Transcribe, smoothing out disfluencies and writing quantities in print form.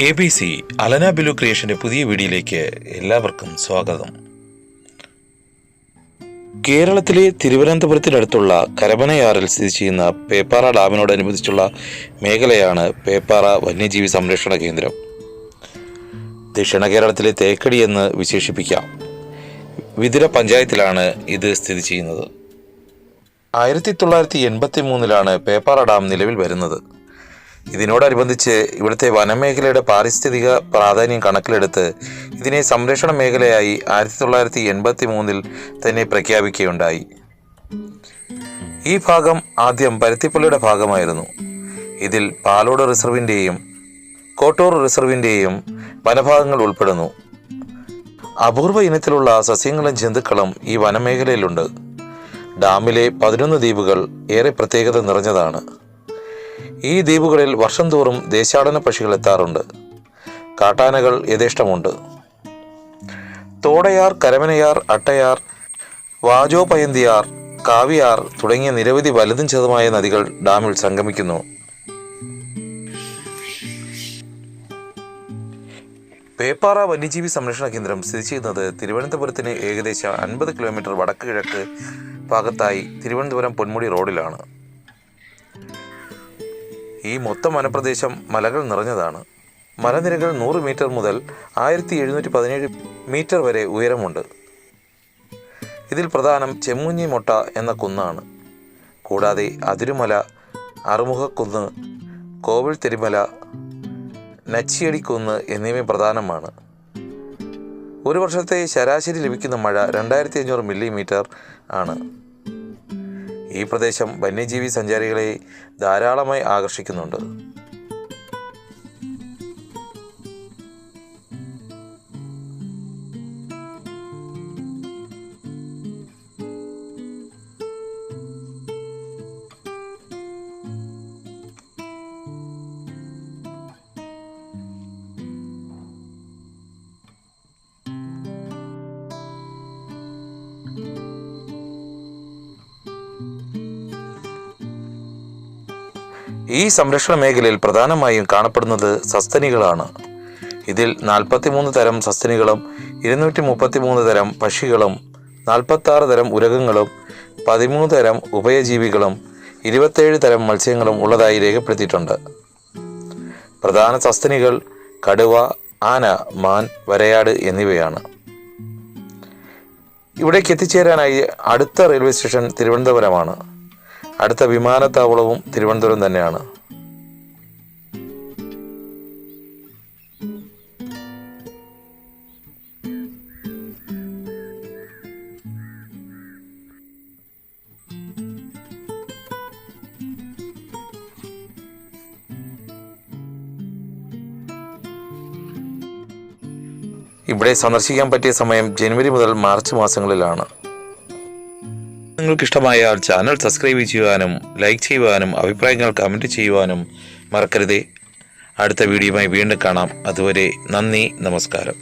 ABC Alana ബിലു ക്രിയേഷൻ്റെ പുതിയ വീഡിയോയിലേക്ക് എല്ലാവർക്കും സ്വാഗതം. കേരളത്തിലെ തിരുവനന്തപുരത്തിനടുത്തുള്ള കരമനയാറിൽ സ്ഥിതി ചെയ്യുന്ന പേപ്പാറ ഡാമിനോടനുബന്ധിച്ചുള്ള മേഖലയാണ് പേപ്പാറ വന്യജീവി സംരക്ഷണ കേന്ദ്രം. ദക്ഷിണ കേരളത്തിലെ തേക്കടി എന്ന് വിശേഷിപ്പിക്കാം. വിതുര പഞ്ചായത്തിലാണ് ഇത് സ്ഥിതി ചെയ്യുന്നത്. 1983 പേപ്പാറ ഡാം നിലവിൽ വരുന്നത്. ഇതിനോടനുബന്ധിച്ച് ഇവിടുത്തെ വനമേഖലയുടെ പാരിസ്ഥിതിക പ്രാധാന്യം കണക്കിലെടുത്ത് ഇതിനെ സംരക്ഷണ മേഖലയായി 1983 തന്നെ പ്രഖ്യാപിക്കുകയുണ്ടായി. ഈ ഭാഗം ആദ്യം പരുത്തിപ്പള്ളിയുടെ ഭാഗമായിരുന്നു. ഇതിൽ പാലോട് റിസർവിൻ്റെയും കോട്ടൂർ റിസർവിൻ്റെയും വനഭാഗങ്ങൾ ഉൾപ്പെടുന്നു. അപൂർവ ഇനത്തിലുള്ള സസ്യങ്ങളും ജന്തുക്കളും ഈ വനമേഖലയിലുണ്ട്. ഡാമിലെ 11 ദ്വീപുകൾ ഏറെ പ്രത്യേകത നിറഞ്ഞതാണ്. ഈ ദ്വീപുകളിൽ വർഷം തോറും ദേശാടന പക്ഷികൾ എത്താറുണ്ട്. കാട്ടാനകൾ യഥേഷ്ടമുണ്ട്. തോടയാർ, കരമനയാർ, അട്ടയാർ, വാജോപയന്തിയാർ, കാവിയാർ തുടങ്ങിയ നിരവധി വലുതും ചെറുതുമായ നദികൾ ഡാമിൽ സംഗമിക്കുന്നു. പേപ്പാറ വന്യജീവി സംരക്ഷണ കേന്ദ്രം സ്ഥിതി ചെയ്യുന്നത് തിരുവനന്തപുരത്തിന് ഏകദേശം 50 കിലോമീറ്റർ വടക്ക് കിഴക്ക് ഭാഗത്തായി തിരുവനന്തപുരം പൊന്മുടി റോഡിലാണ്. ഈ മൊത്തം വനപ്രദേശം മലകൾ നിറഞ്ഞതാണ്. മലനിരകൾ 100 മീറ്റർ മുതൽ 1717 മീറ്റർ വരെ ഉയരമുണ്ട്. ഇതിൽ പ്രധാനം ചെമ്മൂഞ്ഞി മൊട്ട എന്ന കുന്നാണ്. കൂടാതെ അതിരുമല, അറുമുഖക്കുന്ന്, കോവിൽ തിരുമല, നച്ചിയടിക്കുന്ന് എന്നിവ പ്രധാനമാണ്. ഒരു വർഷത്തെ ശരാശരി ലഭിക്കുന്ന മഴ 2500 മില്ലിമീറ്റർ ആണ്. ഈ പ്രദേശം വന്യജീവി സഞ്ചാരികളെ ധാരാളമായി ആകർഷിക്കുന്നുണ്ട്. ഈ സംരക്ഷണ മേഖലയിൽ പ്രധാനമായും കാണപ്പെടുന്നത് സസ്തനികളാണ്. ഇതിൽ 43 തരം സസ്തനികളും 233 തരം പക്ഷികളും 46 തരം ഉരഗങ്ങളും 13 തരം ഉഭയജീവികളും 27 തരം മത്സ്യങ്ങളും ഉള്ളതായി രേഖപ്പെടുത്തിയിട്ടുണ്ട്. പ്രധാന സസ്തനികൾ കടുവ, ആന, മാൻ, വരയാട് എന്നിവയാണ്. ഇവിടേക്ക് എത്തിച്ചേരാനായി അടുത്ത റെയിൽവേ സ്റ്റേഷൻ തിരുവനന്തപുരമാണ്. അടുത്ത വിമാനത്താവളവും തിരുവനന്തപുരം തന്നെയാണ്. ഇവിടെ സന്ദർശിക്കാൻ പറ്റിയ സമയം ജനുവരി മുതൽ മാർച്ച് മാസങ്ങളിലാണ്. നിങ്ങൾക്ക് ഇഷ്ടമായാൽ ചാനൽ സബ്സ്ക്രൈബ് ചെയ്യുവാനും ലൈക്ക് ചെയ്യുവാനും അഭിപ്രായങ്ങൾ കമൻറ്റ് ചെയ്യുവാനും മറക്കരുതേ. അടുത്ത വീഡിയോയുമായി വീണ്ടും കാണാം. അതുവരെ നന്ദി, നമസ്കാരം.